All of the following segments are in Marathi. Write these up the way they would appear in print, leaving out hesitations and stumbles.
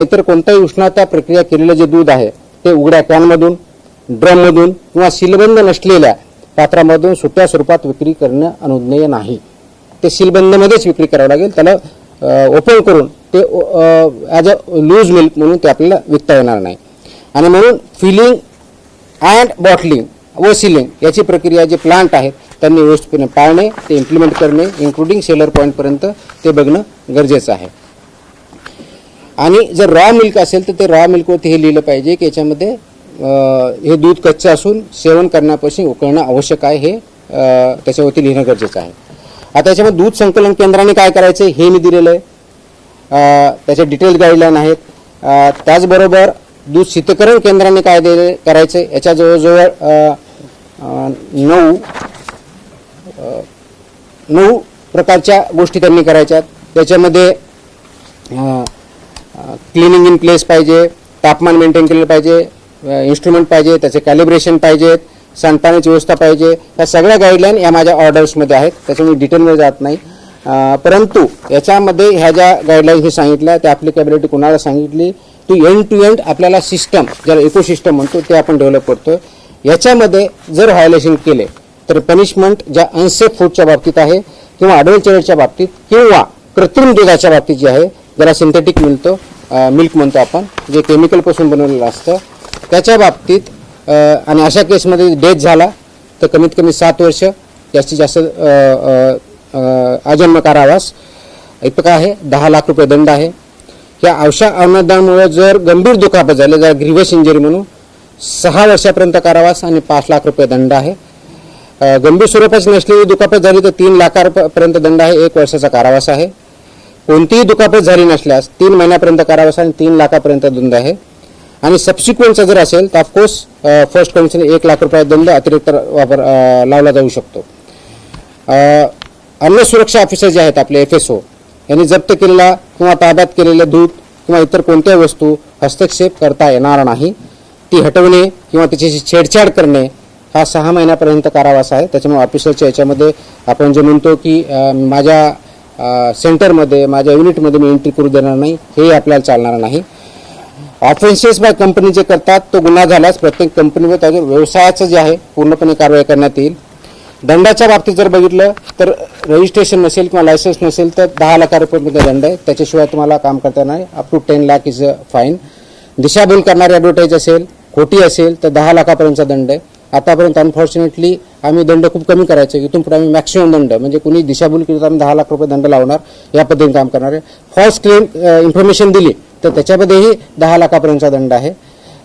इतर कोणत्याही उष्णता प्रक्रिया केलेलं जे दूध आहे ते उघड्या कॅनमधून, ड्रममधून किंवा सीलबंद नसलेल्या पात्रामधून सुट्या स्वरूपात विक्री करणे अनुज्ञेय नाही. ते सीलबंदमध्येच विक्री करावं लागेल. त्याला ओपन करून ते ॲज अ लूज मिल्क म्हणून ते आपल्याला विकता येणार नाही. आणि म्हणून फिलिंग अँड बॉटलिंग व सिलिंग याची प्रक्रिया जे प्लांट आहेत त्यांनी व्यवस्थितपणे पाळणे, ते इम्प्लिमेंट करणे, इन्क्लुडिंग सेलर पॉईंटपर्यंत ते बघणं गरजेचं आहे. आणि जर रॉ मिल्क असेल तर ते रॉ मिल्कवरती हे लिहिलं पाहिजे की याच्यामध्ये हे दूध कच्चं असून सेवन करण्यापासून उकळणं आवश्यक आहे, हे त्याच्यावरती लिहिणं गरजेचं आहे. आता याच्यामध्ये दूध संकलन केंद्राने काय करायचं हे मी दिलेलं आहे. त्याचे डिटेल्स गाईडलाईन आहेत. त्याचबरोबर दूध शीतकरण केंद्राने काय करायचं याच्या जवळजवळ 9 प्रकारच्या गोष्टी त्यांनी करायच्यात. त्याच्यामध्ये क्लिनिंग इन प्लेस पाहिजे, तापमान मेंटेन केलं पाहिजे, इन्स्ट्रुमेंट पाहिजे, त्याचे कॅलिब्रेशन पाहिजेत, सांडपाण्याची व्यवस्था पाहिजे. या सगळ्या गाईडलाईन या माझ्या ऑर्डर्समध्ये आहेत, त्याच्यामुळे डिटेलमध्ये जात नाही. परंतु याच्यामध्ये ह्या ज्या गाईडलाईन हे सांगितल्या त्या ॲप्लिकेबिलिटी कोणाला सांगितली, तो एंड टू एंड आपल्याला सिस्टम, ज्याला इकोसिस्टम म्हणतो, ते आपण डेव्हलप करतो. याच्यामध्ये जर व्हायोलेशन केले तर पनिशमेंट ज्या अनसेफ फूडच्या बाबतीत आहे किंवा अडल्चरेटच्या बाबतीत किंवा कृत्रिम दुधाच्या बाबतीत जे आहे, ज्याला सिंथेटिक मिल्क म्हणतो आपण, जे केमिकलपासून बनवलेलं असतं, त्याच्या बाबतीत आणि अशा केसमध्ये डेथ झाला तर कमीत कमी 7 वर्ष, जास्तीत जास्त आजन्म कारावास इतका आहे. 10 लाख रुपये दंड आहे. या अशा अनुदानामुळे जर गंभीर दुखापत झाली, जर ग्रीव्हस इंजरी म्हणून 6 वर्षापर्यंत कारावास आणि 5 लाख रुपये दंड आहे. गंभीर स्वरूपाची नसलेली दुखापत झाली तर 3 लाखापर्यंत दंड आहे, 1 वर्षाचा कारावास आहे. कोणतीही दुखापत झाली नसल्यास 3 महिन्यापर्यंत कारावास आणि 3 लाखापर्यंत दंड आहे. आणि सबसिक्वेंटचा जर असेल तर ऑफकोर्स फर्स्ट कंडिशन 1 लाख रुपये दंड अतिरिक्त लावला जाऊ शकतो. अन्न सुरक्षा ऑफिसर जे आहेत आपले FSO यांनी जप्त केलेला किंवा ताब्यात केलेले दूध किंवा इतर कोणत्याही वस्तू हस्तक्षेप करता येणार नाही. ती हटवणे किंवा त्याच्याशी छेडछाड करणे हा 6 महिन्यापर्यंत कारावास आहे. त्याच्यामुळे ऑफिसरच्या याच्यामध्ये आपण जे म्हणतो की माझ्या सेंटरमध्ये, माझ्या युनिटमध्ये मी एंट्री करू देणार नाही, हे आपल्याला चालणार नाही. ऑफेन्सेस बाय कंपनी जे करतात तो गुन्हा झाल्यास प्रत्येक कंपनीवर त्याच्या व्यवसायाचं जे आहे पूर्णपणे कारवाई करण्यात येईल. दंडाच्या बाबतीत जर बघितलं तर रजिस्ट्रेशन नसेल किंवा लायसन्स नसेल तर 10 लाख रुपये दंड आहे. त्याच्याशिवाय तुम्हाला काम करता येणार नाही. Up to 10 lakh is a fine. दिशाभूल करणारी ॲडव्हर्टाईज असेल, खोटी असेल तर 10 लाखापर्यंतचा दंड आहे. आतापर्यंत अनफॉर्च्युनेटली आम्ही दंड खूप कमी करायचे, इथून पुढे आम्ही मॅक्सिमम दंड, म्हणजे कुणी दिशाभूल केली तर आम्ही 10 लाख रुपये दंड लावणार, या पद्धतीने काम करणार आहे. फॉल्स क्लेम इन्फॉर्मेशन दिली तर त्याच्यामध्येही 10 लाखापर्यंतचा दंड आहे.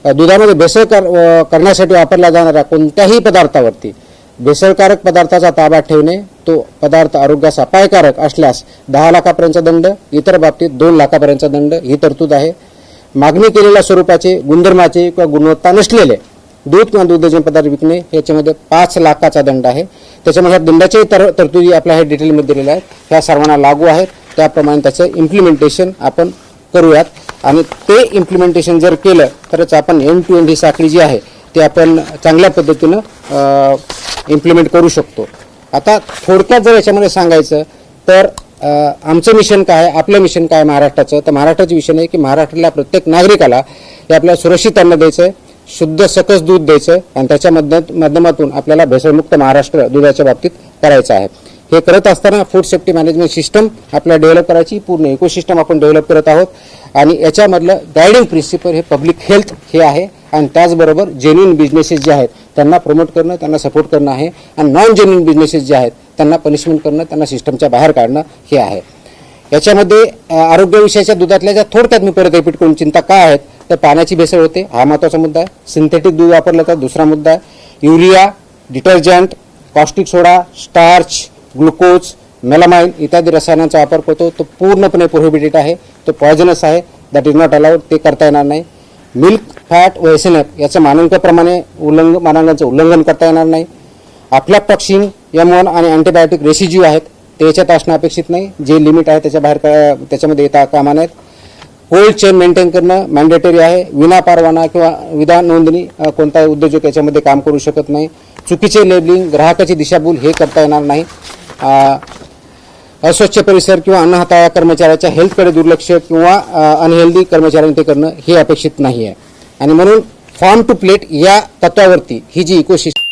दुधामध्ये भेसळ करण्यासाठी वापरल्या जाणाऱ्या कोणत्याही पदार्थावरती भेसळकारक पदार्थाचा ताबा ठेवणे, तो पदार्थ आरोग्यास अपायकारक असल्यास 10 लाखापर्यंतचा दंड, इतर बाबतीत 2 लाखापर्यंतचा दंड ही तरतूद आहे. मागणी केलेल्या स्वरूपाचे, गुणधर्माचे किंवा गुणवत्ता नसलेले दूध किंवा दुग्धजन्य पदार्थ विकणे याच्यामध्ये 5 लाखाचा दंड आहे. त्याच्यामध्ये ह्या दंडाच्याही तरतुदी आपल्या ह्या डिटेलमध्ये दिलेल्या आहेत. ह्या सर्वांना लागू आहेत. त्याप्रमाणे त्याचं इम्प्लिमेंटेशन आपण करूयात आणि ते इम्प्लिमेंटेशन जर केलं तरच आपण एंड टू एंड ही साखळी जी आहे ती आपण चांगल्या पद्धतीनं इम्प्लिमेंट करू शकतो. आता थोडक्यात जर याच्यामध्ये सांगायचं तर आमचं मिशन काय, आपलं मिशन काय महाराष्ट्राचं, तर महाराष्ट्राचं मिशन आहे की महाराष्ट्रातल्या प्रत्येक नागरिकाला हे आपल्याला सुरक्षित अन्न द्यायचं आहे, शुद्ध सकस दूध द्यायचं आणि त्याच्या माध्यमातून आपल्याला भेसळमुक्त महाराष्ट्र दुधाच्या बाबतीत करायचं आहे. हे करत असताना फूड सेफ्टी मॅनेजमेंट सिस्टम आपल्याला डेव्हलप करायची, पूर्ण इकोसिस्टम आपण डेव्हलप करत आहोत. आणि याच्यामधलं गायडिंग प्रिन्सिपल हे पब्लिक हेल्थ हे आहे आणि त्याचबरोबर जेन्युइन बिझनेसेस जे आहेत त्यांना प्रमोट करणं, त्यांना सपोर्ट करणं आहे आणि नॉन जेन्युइन बिझनेसेस जे आहेत त्यांना पनिशमेंट करणं, त्यांना सिस्टमच्या बाहेर काढणं हे आहे. याच्यामध्ये आरोग्यविषयाच्या दुधातल्या ज्या थोडक्यात मी परत रिपीट करून चिंता काय आहेत तर पाण्याची भेसळ होते, हा महत्त्वाचा मुद्दा आहे. सिंथेटिक दूध वापरलं तर दुसरा मुद्दा आहे. युरिया, डिटर्जंट, कॉस्टिक सोडा, स्टार्च, ग्लुकोज, मेलामाइन इत्यादी रसायनांचा वापर करतो, तो पूर्णपणे प्रोहिबिटेड आहे, तो पॉयझनस आहे, दॅट इज नॉट अलाउड, ते करता येणार नाही. मिल्क फॅट व एसएनएफ याचं मानांकाप्रमाणे मानांकांचं उल्लंघन करता येणार नाही. अफ्लाटॉक्सिन, M1 आणि अँटीबायोटिक रेसिड्यू आहेत ते याच्यात असणं अपेक्षित नाही, जे लिमिट आहे त्याच्या बाहेर त्याच्यामध्ये येता कामा नयेत. कोल्ड चेन मेंटेन करणं मॅन्डेटरी आहे. विना परवाना किंवा विधान नोंदणी कोणताही उद्योजक याच्यामध्ये काम करू शकत नाही. चुकीचे लेबलिंग, ग्राहकाची दिशाभूल हे करता येणार नाही. अस्वच्छ परिसर किंवा अन्न हाताळा कर्मचाऱ्याच्या हेल्थकडे दुर्लक्ष किंवा अनहेल्दी कर्मचाऱ्यांनी ते करणं हे अपेक्षित नाही आहे. आणि म्हणून फार्म टू प्लेट या तत्वावरती ही जी इकोसिस्टम